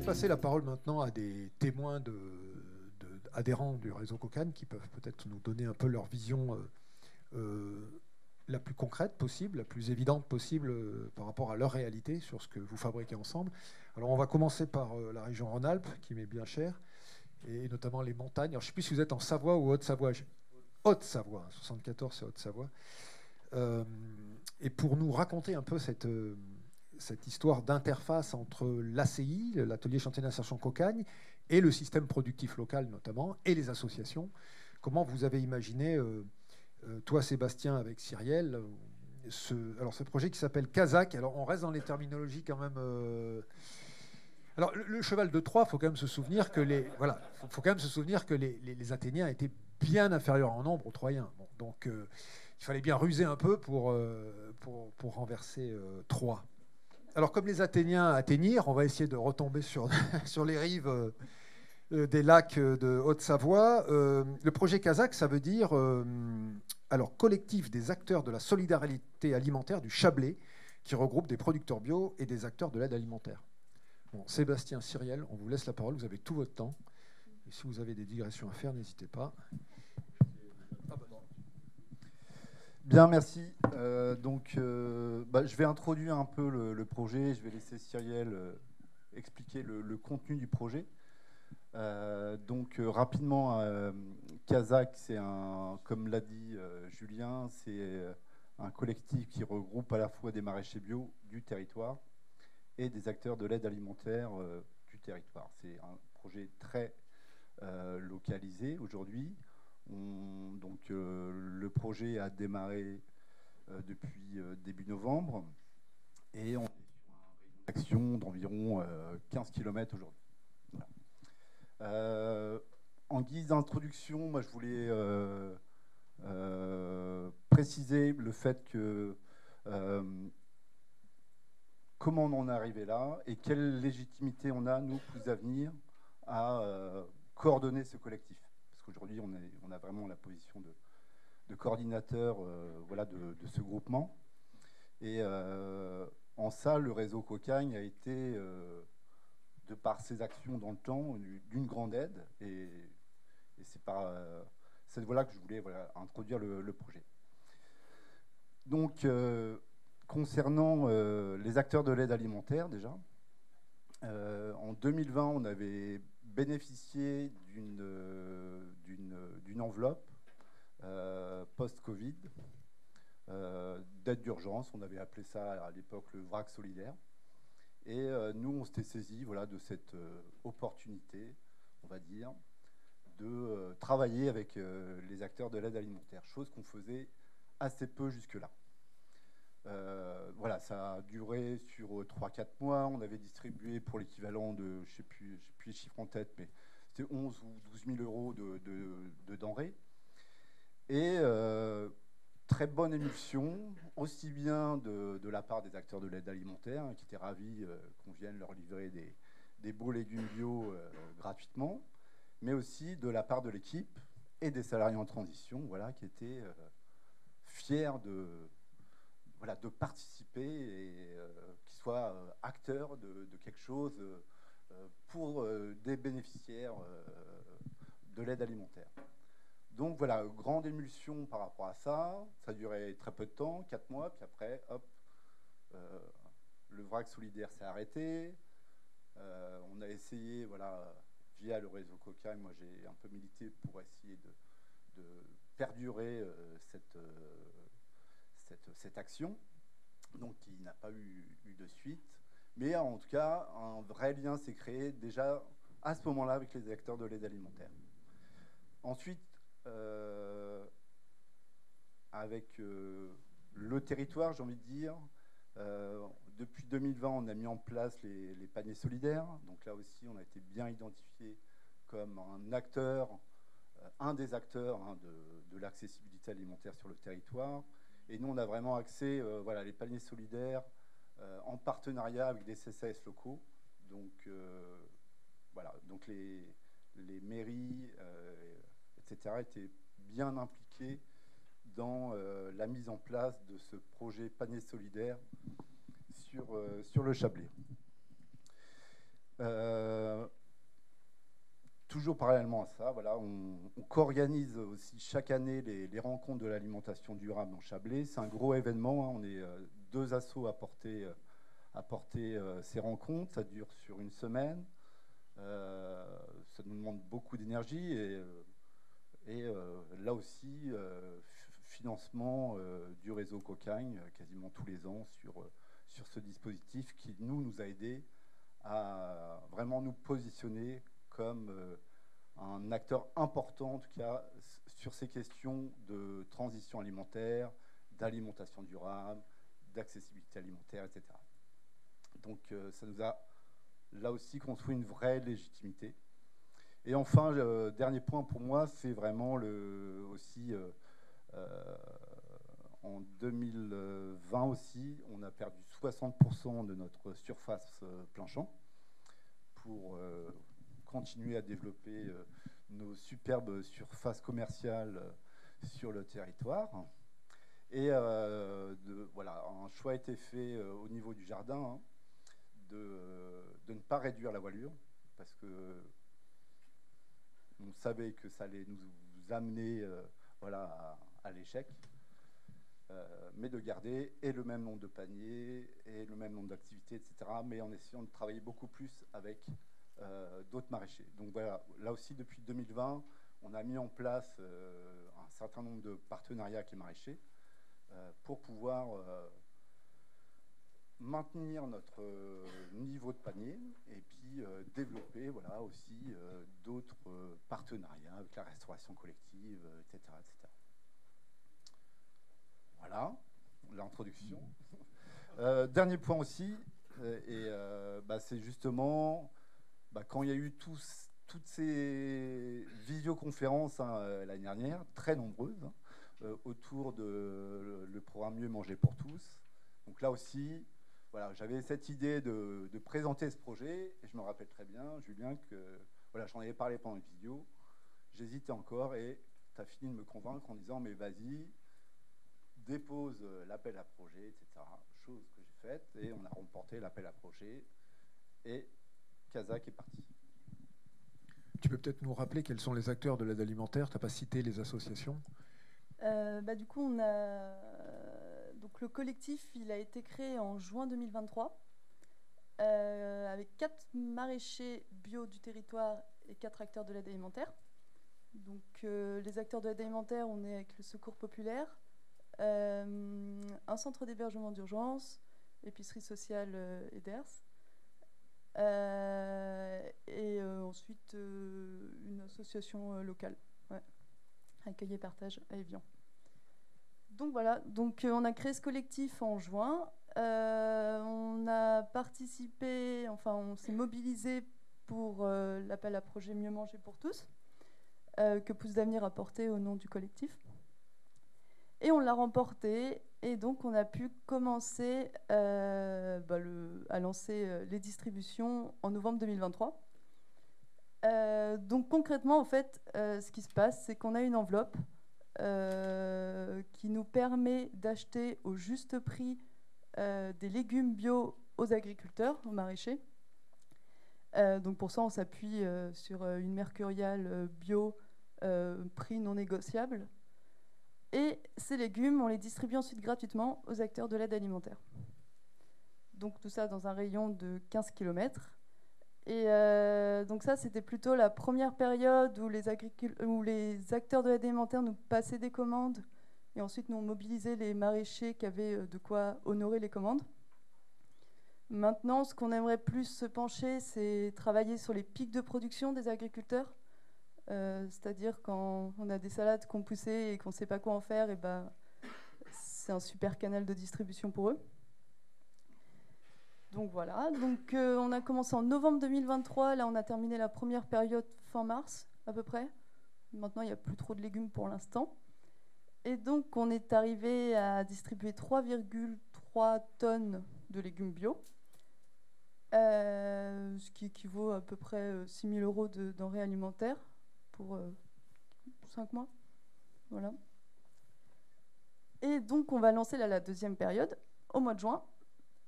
passer la parole maintenant à des témoins adhérents du réseau Cocan qui peuvent peut-être nous donner un peu leur vision la plus concrète possible, la plus évidente possible par rapport à leur réalité sur ce que vous fabriquez ensemble. Alors on va commencer par la région Rhône-Alpes, qui m'est bien chère, et notamment les montagnes. Alors, je ne sais plus si vous êtes en Savoie ou Haute-Savoie. Haute-Savoie, 74 c'est Haute-Savoie. Et pour nous raconter un peu cette histoire d'interface entre l'ACI, l'atelier chantier d'insertion Cocagne, et le système productif local notamment, et les associations, comment vous avez imaginé, toi Sébastien avec Cyrielle, ce projet qui s'appelle Kazakh. Alors on reste dans les terminologies quand même. Alors le cheval de Troie, il faut quand même se souvenir que les Athéniens étaient bien inférieurs en nombre aux Troyens. Bon, donc il fallait bien ruser un peu pour renverser Troie. Alors comme les Athéniens atteignirent, on va essayer de retomber sur, sur les rives des lacs de Haute-Savoie. Le projet Kazakh, ça veut dire alors collectif des acteurs de la solidarité alimentaire du Chablais, qui regroupe des producteurs bio et des acteurs de l'aide alimentaire. Bon, Sébastien, Cyrielle, on vous laisse la parole, vous avez tout votre temps. Et si vous avez des digressions à faire, n'hésitez pas. Bien, merci. Je vais introduire un peu le projet. Je vais laisser Cyrielle expliquer le contenu du projet. Rapidement, Kazakh, comme l'a dit Julien, c'est un collectif qui regroupe à la fois des maraîchers bio du territoire et des acteurs de l'aide alimentaire du territoire. C'est un projet très localisé aujourd'hui. Le projet a démarré depuis début novembre et on est sur un rayon d'action d'environ 15 km aujourd'hui. Voilà. En guise d'introduction, moi je voulais préciser le fait que comment on en est arrivé là et quelle légitimité on a, nous, plus à venir, à coordonner ce collectif. Parce qu'aujourd'hui, on a vraiment la position de coordinateur de ce groupement. Et en ça, le réseau Cocagne a été, de par ses actions dans le temps, d'une grande aide. Et c'est par cette voie-là que je voulais introduire le projet. Donc, concernant les acteurs de l'aide alimentaire, déjà, en 2020, on avait bénéficié d'une enveloppe post-Covid d'aide d'urgence. On avait appelé ça à l'époque le vrac solidaire. Et nous, on s'était saisi de cette opportunité, on va dire, de travailler avec les acteurs de l'aide alimentaire, chose qu'on faisait assez peu jusque-là. Ça a duré sur 3-4 mois. On avait distribué pour l'équivalent de, je ne sais plus les chiffres en tête, mais c'était 11 ou 12 000 euros de denrées. Et très bonne émulsion, aussi bien de la part des acteurs de l'aide alimentaire, qui étaient ravis qu'on vienne leur livrer des beaux légumes bio gratuitement, mais aussi de la part de l'équipe et des salariés en transition, qui étaient fiers de participer et qu'ils soient acteurs de quelque chose pour des bénéficiaires de l'aide alimentaire. Donc voilà, grande émulsion par rapport à ça. Ça a duré très peu de temps, 4 mois, puis après, hop, le vrac solidaire s'est arrêté. On a essayé, via le réseau Cocagne, moi j'ai un peu milité pour essayer de perdurer cette action, donc qui n'a pas eu de suite. Mais en tout cas, un vrai lien s'est créé déjà à ce moment-là avec les acteurs de l'aide alimentaire. Ensuite, avec le territoire, j'ai envie de dire, depuis 2020, on a mis en place les paniers solidaires. Donc là aussi, on a été bien identifié comme un acteur, un des acteurs de l'accessibilité alimentaire sur le territoire. Et nous, on a vraiment axé les paniers solidaires en partenariat avec des CCAS locaux. Donc, donc les mairies, etc., étaient bien impliqués dans la mise en place de ce projet panier solidaire sur le Chablais. Euh, Toujours parallèlement à ça, voilà, on co-organise aussi chaque année les rencontres de l'alimentation durable en Chablais. C'est un gros événement, hein. On est 2 assos à porter ces rencontres. Ça dure sur une semaine. Ça nous demande beaucoup d'énergie et là aussi, financement du réseau Cocagne quasiment tous les ans sur ce dispositif qui nous a aidés à vraiment nous positionner comme un acteur important, en tout cas, sur ces questions de transition alimentaire, d'alimentation durable, d'accessibilité alimentaire, etc. Donc ça nous a là aussi construit une vraie légitimité. Et enfin, le dernier point pour moi, c'est vraiment aussi en 2020 aussi, on a perdu 60% de notre surface plein champ pour continuer à développer nos superbes surfaces commerciales sur le territoire. Et voilà, un choix a été fait au niveau du jardin, hein, de ne pas réduire la voilure, parce que on savait que ça allait nous amener voilà, à l'échec, mais de garder et le même nombre de paniers et le même nombre d'activités, etc., mais en essayant de travailler beaucoup plus avec d'autres maraîchers. Donc voilà, là aussi, depuis 2020, on a mis en place un certain nombre de partenariats avec les maraîchers pour pouvoir maintenir notre niveau de panier et puis développer voilà, aussi d'autres partenariats avec la restauration collective, etc., etc. Voilà l'introduction. Dernier point aussi, c'est justement quand il y a eu toutes ces visioconférences l'année dernière, très nombreuses, autour de le programme Mieux manger pour tous. Donc là aussi, voilà, j'avais cette idée de présenter ce projet, et je me rappelle très bien, Julien, que voilà, j'en avais parlé pendant une vidéo, j'hésitais encore, et tu as fini de me convaincre en disant, mais vas-y, dépose l'appel à projet, etc. Chose que j'ai faite, et on a remporté l'appel à projet, et Kazakh est parti. Tu peux peut-être nous rappeler quels sont les acteurs de l'aide alimentaire? Tu n'as pas cité les associations. Du coup, on a donc le collectif, il a été créé en juin 2023 avec 4 maraîchers bio du territoire et 4 acteurs de l'aide alimentaire. Donc les acteurs de l'aide alimentaire, on est avec le Secours populaire, un centre d'hébergement d'urgence, épicerie sociale EDERS, et ensuite une association locale, ouais, Accueil et Partage à Évian. Donc voilà, donc on a créé ce collectif en juin. On a participé, enfin on s'est mobilisé pour l'appel à projet Mieux manger pour tous, que Pousse d'avenir a porté au nom du collectif. Et on l'a remporté, et donc on a pu commencer à lancer les distributions en novembre 2023. Donc concrètement, en fait, ce qui se passe, c'est qu'on a une enveloppe qui nous permet d'acheter au juste prix des légumes bio aux agriculteurs, aux maraîchers. Donc pour ça, on s'appuie sur une mercuriale bio, prix non négociable. Et ces légumes, on les distribue ensuite gratuitement aux acteurs de l'aide alimentaire. Donc tout ça dans un rayon de 15 km. Et donc ça, c'était plutôt la première période où les acteurs de l'aide alimentaire nous passaient des commandes et ensuite nous ont mobilisé les maraîchers qui avaient de quoi honorer les commandes. Maintenant, ce qu'on aimerait plus se pencher, c'est travailler sur les pics de production des agriculteurs. C'est-à-dire quand on a des salades qu'on poussait et qu'on ne sait pas quoi en faire, et c'est un super canal de distribution pour eux. Donc voilà, donc, on a commencé en novembre 2023, là on a terminé la première période fin mars à peu près. Maintenant il n'y a plus trop de légumes pour l'instant. Et donc on est arrivé à distribuer 3,3 tonnes de légumes bio, ce qui équivaut à peu près 6 000 € de denrées alimentaires pour 5 mois. Voilà. Et donc on va lancer là, la deuxième période au mois de juin.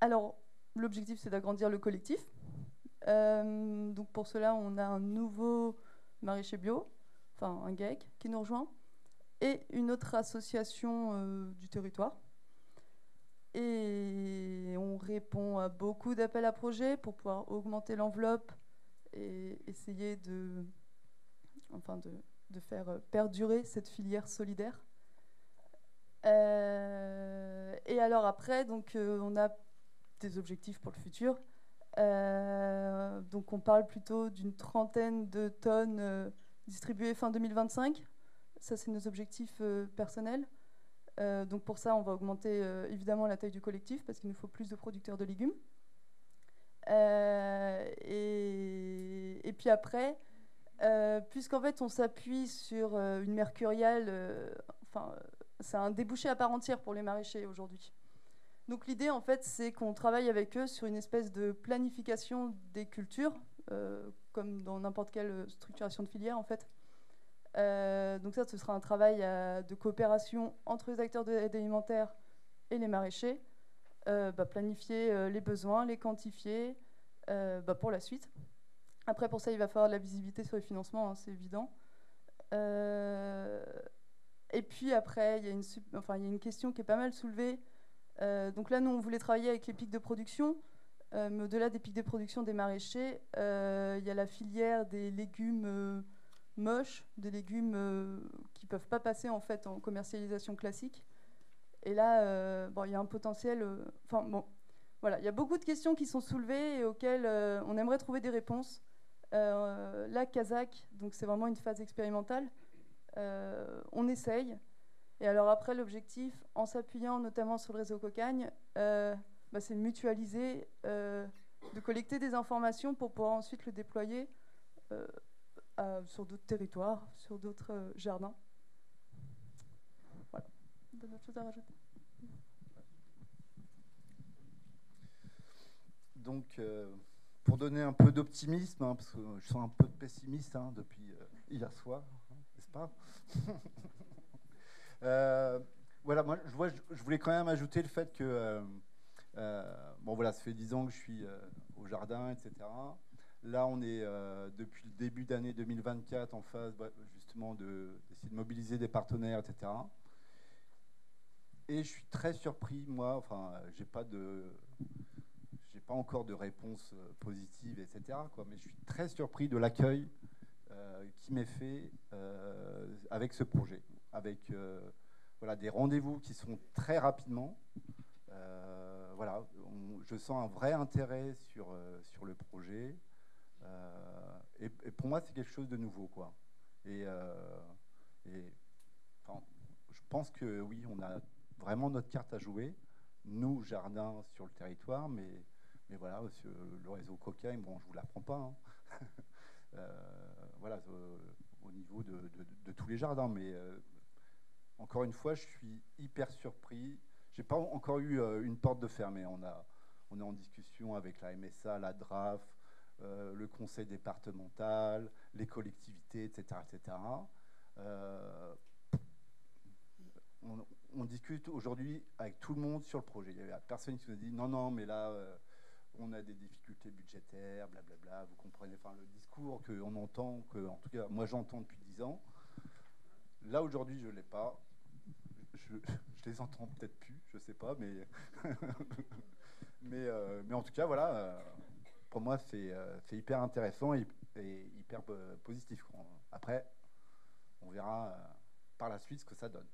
Alors l'objectif c'est d'agrandir le collectif. Donc pour cela, on a un nouveau maraîcher bio, enfin un GAEC qui nous rejoint, et une autre association du territoire. Et on répond à beaucoup d'appels à projets pour pouvoir augmenter l'enveloppe et essayer de faire perdurer cette filière solidaire. Et alors après, donc, on a des objectifs pour le futur. Donc on parle plutôt d'une 30aine de tonnes distribuées fin 2025. Ça, c'est nos objectifs personnels. Donc pour ça, on va augmenter évidemment la taille du collectif parce qu'il nous faut plus de producteurs de légumes. Et puis après, puisqu'en fait on s'appuie sur une mercuriale, c'est un débouché à part entière pour les maraîchers aujourd'hui. Donc l'idée en fait c'est qu'on travaille avec eux sur une espèce de planification des cultures, comme dans n'importe quelle structuration de filière en fait. Donc ça, ce sera un travail de coopération entre les acteurs de l'aide alimentaire et les maraîchers, planifier les besoins, les quantifier pour la suite. Après, pour ça, il va falloir de la visibilité sur les financements, hein, c'est évident. Et puis après, il y a une question qui est pas mal soulevée. Donc là, nous, on voulait travailler avec les pics de production, mais au-delà des pics de production des maraîchers, il y a la filière des légumes moches, des légumes qui ne peuvent pas passer en fait en commercialisation classique. Et là, il y a un potentiel... voilà, il y a beaucoup de questions qui sont soulevées et auxquelles on aimerait trouver des réponses. Là, Kazakh, donc c'est vraiment une phase expérimentale. On essaye. Et alors après, l'objectif, en s'appuyant notamment sur le réseau Cocagne, c'est de mutualiser, de collecter des informations pour pouvoir ensuite le déployer sur d'autres territoires, sur d'autres jardins. Voilà. D'autres choses à rajouter? Donc, pour donner un peu d'optimisme, hein, parce que je sens un peu de pessimiste depuis hier soir, n'est-ce pas? Voilà, moi, je voulais quand même ajouter le fait que, ça fait 10 ans que je suis au jardin, etc. Là, on est depuis le début d'année 2024 en phase justement d'essayer de mobiliser des partenaires, etc. Et je suis très surpris, moi, j'ai pas encore de réponse positive, etc. Mais je suis très surpris de l'accueil qui m'est fait avec ce projet, avec des rendez-vous qui sont très rapidement. Je sens un vrai intérêt sur le projet. Et pour moi, c'est quelque chose de nouveau, quoi. Je pense que oui, on a vraiment notre carte à jouer, nous, jardins sur le territoire, mais voilà, le réseau Cocagne, bon, je vous l'apprends pas, hein. Au niveau de tous les jardins, mais encore une fois, je suis hyper surpris. J'ai pas encore eu une porte de fermée. On est en discussion avec la MSA, la DRAF, le conseil départemental, les collectivités, etc. etc. On discute aujourd'hui avec tout le monde sur le projet. Il y a personne qui nous a dit non, mais là, on a des difficultés budgétaires, blablabla. Vous comprenez, le discours qu'on entend, en tout cas, moi j'entends depuis 10 ans. Là, aujourd'hui, je ne l'ai pas. Je les entends peut-être plus, je ne sais pas, mais, mais en tout cas, voilà. Pour moi, c'est hyper intéressant et hyper positif. Après, on verra par la suite ce que ça donne.